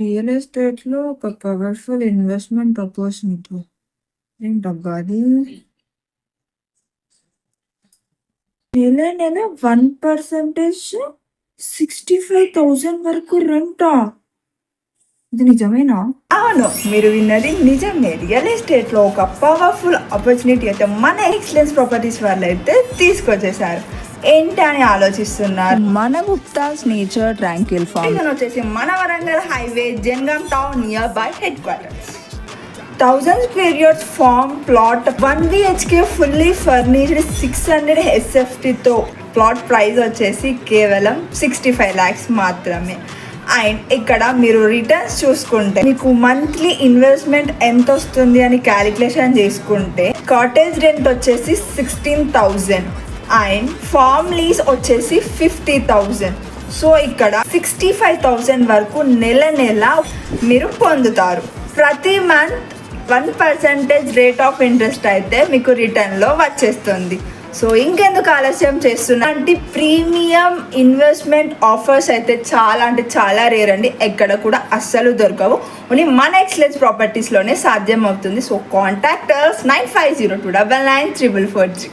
Real ఎస్టేట్‌లో ఒక powerful investment opportunity. ఏంటబ్బా అది? నెల 1% 65,000 వరకు రెంటా? ఇది నిజమేనా? అవును, మీరు విన్నది నిజమే. రియల్ ఎస్టేట్లో ఒక పవర్ఫుల్ ఆపర్చునిటీ అయితే మన ఎక్సలెన్స్ ప్రాపర్టీస్ వాళ్ళు అయితే తీసుకొచ్చేసారు. ఏంటి అని ఆలోచిస్తున్నారు? మన గుప్తాస్ నేచర్ ట్రాంక్విల్ ఫార్మ్ ఇది వచ్చేసి మన Warangal highway Jangaon town near by headquarters. 1000 square yards farm plot 1 BHK fully furnished 600 SFTతో ప్లాట్ ప్రైస్ వచ్చేసి కేవలం 65 lakhs మాత్రమే. అండ్ ఇక్కడ మీరు రిటర్న్స్ చూసుకుంటే మీకు మంత్లీ ఇన్వెస్ట్మెంట్ ఎంత వస్తుంది అని క్యాలిక్యులేషన్ చేసుకుంటే కాటేజ్ రెంట్ వచ్చేసి 16,000 అండ్ ఫార్మ్ లీజ్ వచ్చేసి 50,000. సో ఇక్కడ 65,000 వరకు నెల మీరు పొందుతారు. ప్రతి మంత్ 1% రేట్ ఆఫ్ ఇంట్రెస్ట్ అయితే మీకు రిటర్న్లో వచ్చేస్తుంది. సో ఇంకెందుకు ఆలస్యం చేస్తున్నా అంటే ప్రీమియం ఇన్వెస్ట్మెంట్ ఆఫర్స్ అయితే చాలా అంటే చాలా రేర్ అండి. ఎక్కడ కూడా అస్సలు దొరకవు. ఓన్లీ మన ఎక్సలెన్స్ ప్రాపర్టీస్లోనే సాధ్యం అవుతుంది. So contact us 9502999443.